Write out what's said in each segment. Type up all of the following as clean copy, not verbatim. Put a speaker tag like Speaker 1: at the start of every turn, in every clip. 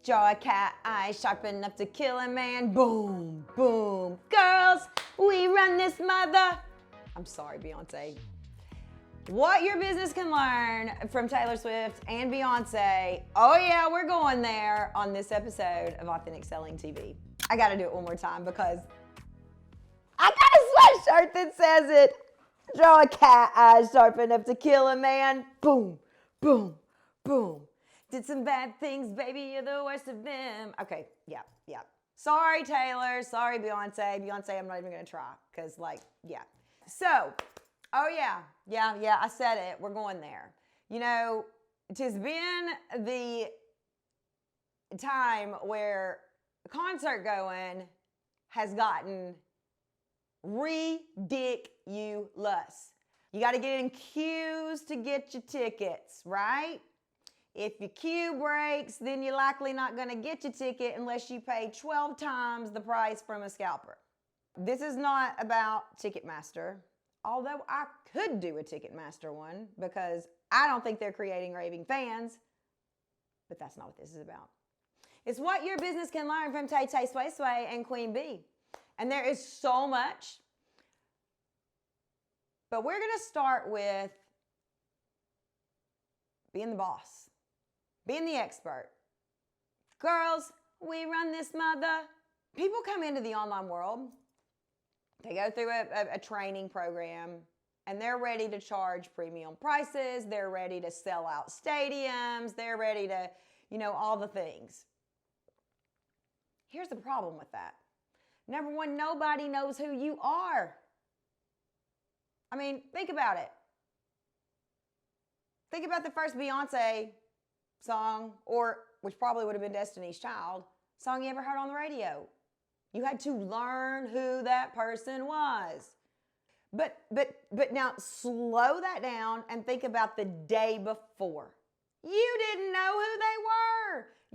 Speaker 1: Draw a cat eye sharp enough to kill a man. Boom, boom. Girls, we run this mother. I'm sorry, Beyonce. What your business can learn from Taylor Swift and Beyonce. Oh yeah, we're going there on this episode of Authentic Selling TV. I gotta do it one more time because I got a sweatshirt that says it. Draw a cat eye sharp enough to kill a man. Boom, boom, boom. Did some bad things, baby, you're the worst of them. Okay, yeah. Sorry, Taylor. Sorry, Beyonce. Beyonce, I'm not even gonna try, because, yeah. So, oh yeah, I said it. We're going there. You know, tis been the time where concert going has gotten ridiculous. You got to get in queues to get your tickets, right? If your queue breaks, then you're likely not going to get your ticket unless you pay 12 times the price from a scalper. This is not about Ticketmaster, although I could do a Ticketmaster one because I don't think they're creating raving fans, but that's not what this is about. It's what your business can learn from Tay Tay, Sway Sway, and Queen Bee. And there is so much, but we're going to start with being the boss. Being the expert. Girls, we run this mother. People come into the online world. They go through a training program and they're ready to charge premium prices. They're ready to sell out stadiums. They're ready to, all the things. Here's the problem with that. Number one, nobody knows who you are. I mean, think about it. Think about the first Beyonce song, which probably would have been Destiny's Child, song you ever heard on the radio. You had to learn who that person was. But now slow that down and think about the day before. You didn't know who they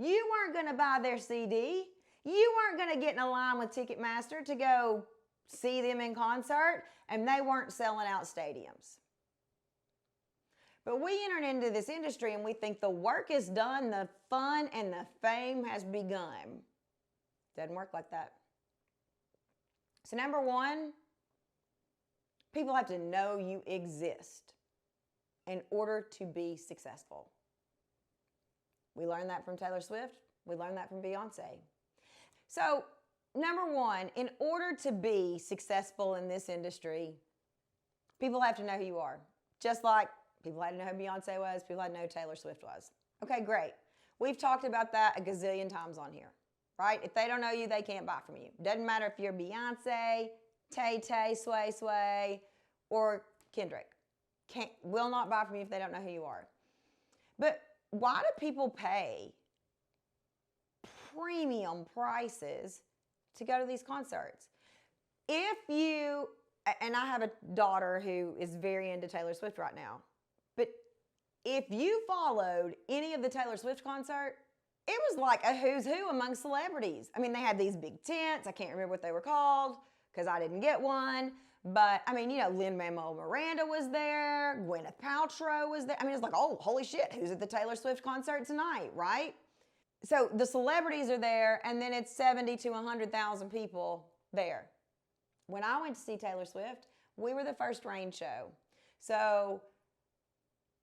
Speaker 1: were. You weren't going to buy their CD. You weren't going to get in a line with Ticketmaster to go see them in concert, and they weren't selling out stadiums. But we entered into this industry and we think the work is done, the fun and the fame has begun. Doesn't work like that. So number one, people have to know you exist in order to be successful. We learned that from Taylor Swift. We learned that from Beyonce. So number one, in order to be successful in this industry, people have to know who you are. Just like people had to know who Beyonce was. People had to know who Taylor Swift was. Okay, great. We've talked about that a gazillion times on here, right? If they don't know you, they can't buy from you. Doesn't matter if you're Beyonce, Tay Tay, Sway Sway, or Kendrick. Will not buy from you if they don't know who you are. But why do people pay premium prices to go to these concerts? If you, and I have a daughter who is very into Taylor Swift right now, but if you followed any of the Taylor Swift concert, it was like a who's who among celebrities. I mean, they had these big tents. I can't remember what they were called because I didn't get one. But, I mean, Lin-Manuel Miranda was there. Gwyneth Paltrow was there. I mean, it's like, oh, holy shit, who's at the Taylor Swift concert tonight, right? So the celebrities are there, and then it's 70 to 100,000 people there. When I went to see Taylor Swift, we were the first rain show. So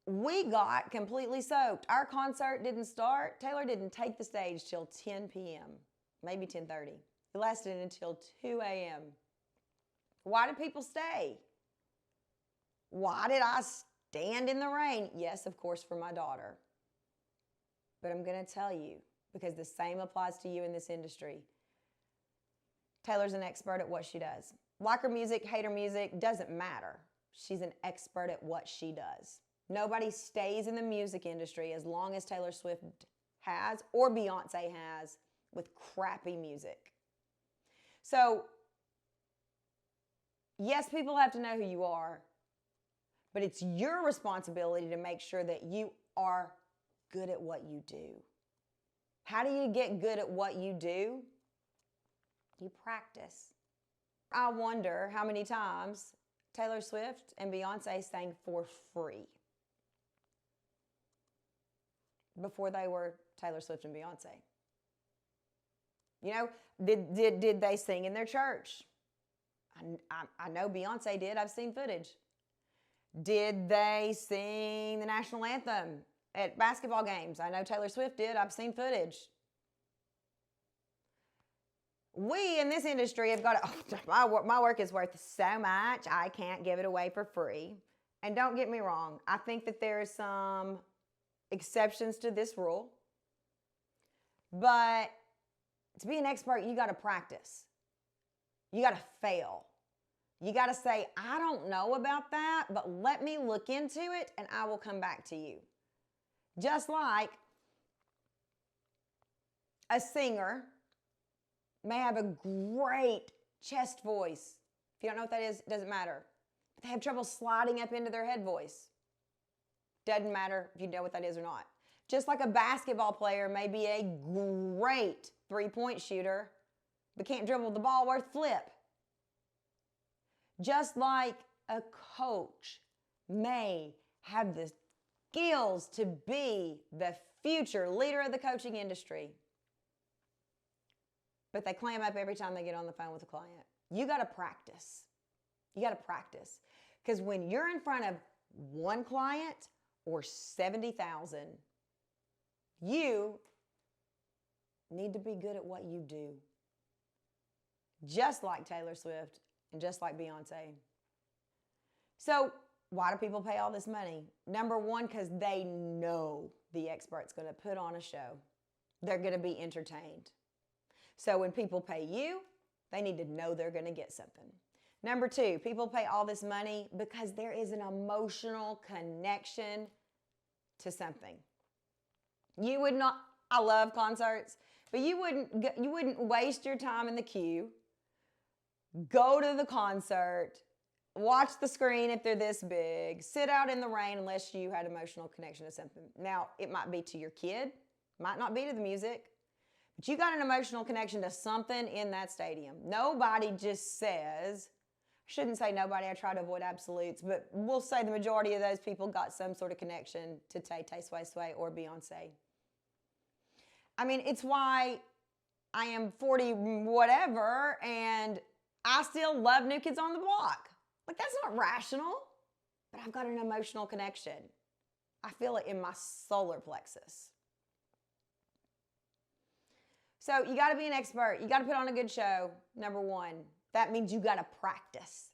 Speaker 1: we got completely soaked. Our concert didn't start. Taylor didn't take the stage till 10 p.m., maybe 10:30. It lasted until 2 a.m. Why did people stay? Why did I stand in the rain? Yes, of course, for my daughter. But I'm going to tell you, because the same applies to you in this industry. Taylor's an expert at what she does. Like her music, hate her music, doesn't matter. She's an expert at what she does. Nobody stays in the music industry as long as Taylor Swift has or Beyonce has with crappy music. So, yes, people have to know who you are, but it's your responsibility to make sure that you are good at what you do. How do you get good at what you do? You practice. I wonder how many times Taylor Swift and Beyonce sang for free before they were Taylor Swift and Beyonce. You know, did they sing in their church? I know Beyonce did. I've seen footage. Did they sing the national anthem at basketball games? I know Taylor Swift did. I've seen footage. We in this industry have got to, my work is worth so much, I can't give it away for free. And don't get me wrong, I think that there are some exceptions to this rule. But to be an expert, you got to practice. You got to fail. You got to say, I don't know about that, but let me look into it and I will come back to you. Just like a singer may have a great chest voice. If you don't know what that is, it doesn't matter. But they have trouble sliding up into their head voice. Doesn't matter if you know what that is or not. Just like a basketball player may be a great three-point shooter, but can't dribble the ball worth flip. Just like a coach may have the skills to be the future leader of the coaching industry, but they clam up every time they get on the phone with a client. You got to practice. You got to practice. Because when you're in front of one client or 70,000, you need to be good at what you do. Just like Taylor Swift and just like Beyonce. So why do people pay all this money? Number one, because they know the expert's going to put on a show. They're going to be entertained. So when people pay you, they need to know they're going to get something. Number two, people pay all this money because there is an emotional connection to something. You would not, I love concerts, but you wouldn't waste your time in the queue, go to the concert, watch the screen if they're this big, sit out in the rain unless you had emotional connection to something. Now, it might be to your kid, might not be to the music, but you got an emotional connection to something in that stadium. Nobody just says, I shouldn't say nobody, I try to avoid absolutes, but we'll say the majority of those people got some sort of connection to Tay Tay Sway Sway or Beyonce. I mean, it's why I am 40 whatever and I still love New Kids on the Block. Like, that's not rational, but I've got an emotional connection. I feel it in my solar plexus. So you got to be an expert. You got to put on a good show, number one. That means you got to practice.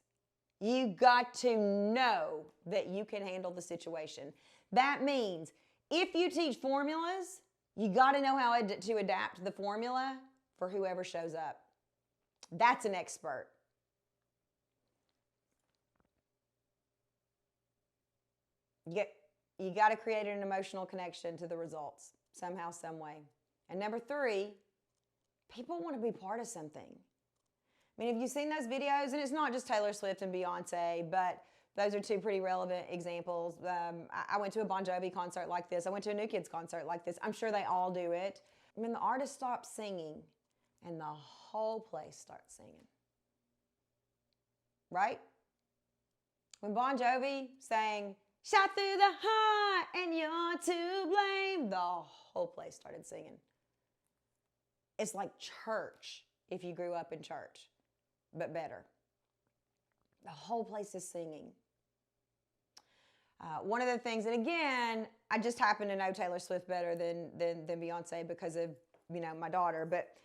Speaker 1: You got to know that you can handle the situation. That means if you teach formulas, you got to know how to adapt the formula for whoever shows up. That's an expert. You got to create an emotional connection to the results somehow, some way. And number three, people want to be part of something. I mean, have you seen those videos? And it's not just Taylor Swift and Beyonce, but those are two pretty relevant examples. I went to a Bon Jovi concert like this. I went to a New Kids concert like this. I'm sure they all do it. I mean, the artist stops singing and the whole place starts singing. Right? When Bon Jovi sang, "Shot through the heart and you're to blame," the whole place started singing. It's like church if you grew up in church, but better. The whole place is singing. One of the things, and again, I just happen to know Taylor Swift better than Beyonce because of, my daughter, but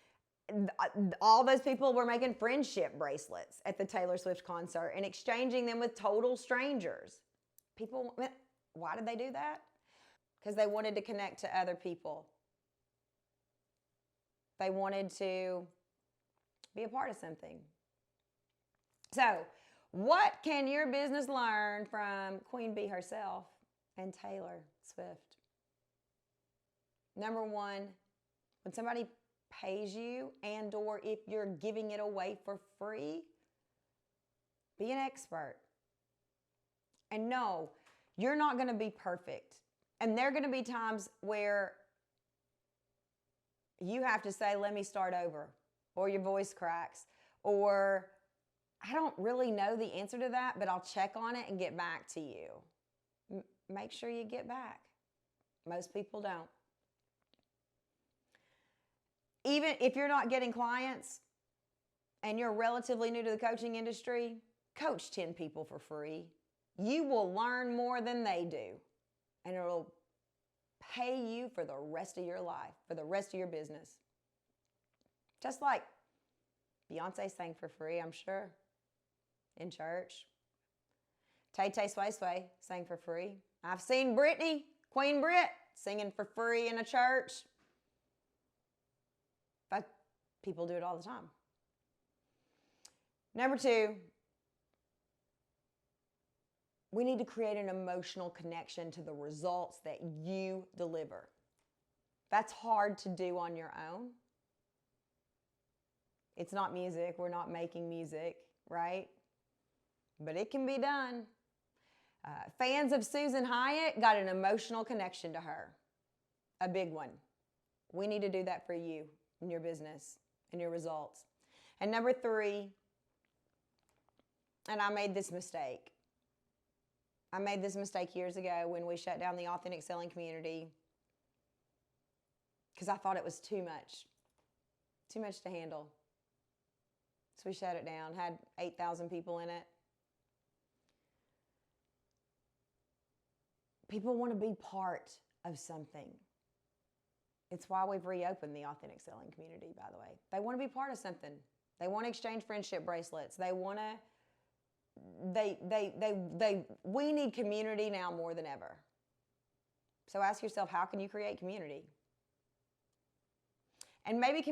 Speaker 1: all those people were making friendship bracelets at the Taylor Swift concert and exchanging them with total strangers. People, why did they do that? Because they wanted to connect to other people. They wanted to be a part of something. So, what can your business learn from Queen Bee herself and Taylor Swift? Number one, when somebody pays you and or if you're giving it away for free, be an expert. And no, you're not going to be perfect. And there are going to be times where you have to say, let me start over, or your voice cracks, or I don't really know the answer to that, but I'll check on it and get back to you. Make sure you get back. Most people don't. even if you're not getting clients and you're relatively new to the coaching industry, coach 10 people for free. You will learn more than they do, and it'll pay you for the rest of your life, for the rest of your business. Just like Beyonce sang for free, I'm sure, in church. Tay Tay Sway Sway sang for free. I've seen Britney, Queen Brit, singing for free in a church. But people do it all the time. Number 2, we need to create an emotional connection to the results that you deliver. That's hard to do on your own. It's not music. We're not making music, right? But it can be done. Fans of Susan Hyatt got an emotional connection to her. A big one. We need to do that for you in your business and your results. And number 3, and I made this mistake. I made this mistake years ago when we shut down the authentic selling community because I thought it was too much to handle. So we shut it down, had 8,000 people in it. People want to be part of something. It's why we've reopened the authentic selling community, by the way. They want to be part of something. They want to exchange friendship bracelets. They want to we need community now more than ever. So ask yourself, how can you create community? And maybe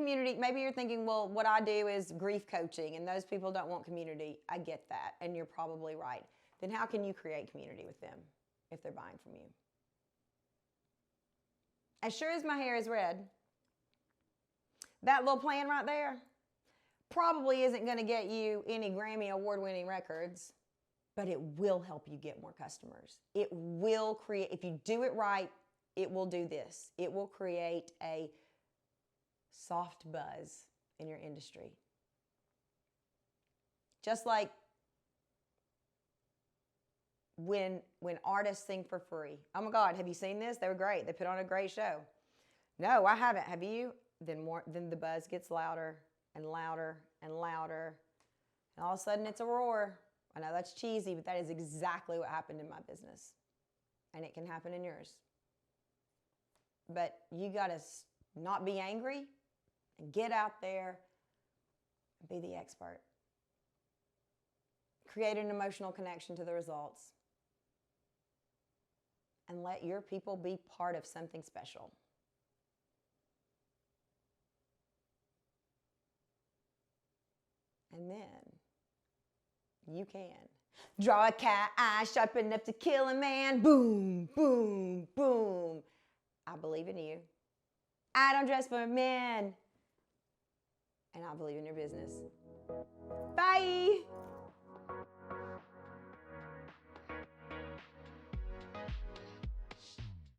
Speaker 1: you're thinking, well, what I do is grief coaching and those people don't want community. I get that, and you're probably right. Then how can you create community with them if they're buying from you? As sure as my hair is red, that little plan right there probably isn't going to get you any Grammy award-winning records, but it will help you get more customers. It will create, if you do it right, it will do this. It will create a soft buzz in your industry. Just like when artists sing for free. Oh my God, have you seen this? They were great. They put on a great show. No, I haven't. Have you? Then the buzz gets louder and louder and louder. And all of a sudden it's a roar. I know that's cheesy, but that is exactly what happened in my business. And it can happen in yours. But you got to not be angry and get out there and be the expert. Create an emotional connection to the results. And let your people be part of something special. And then you can draw a cat eye sharp enough to kill a man. Boom, boom, boom. I believe in you. I don't dress for men. And I believe in your business. Bye.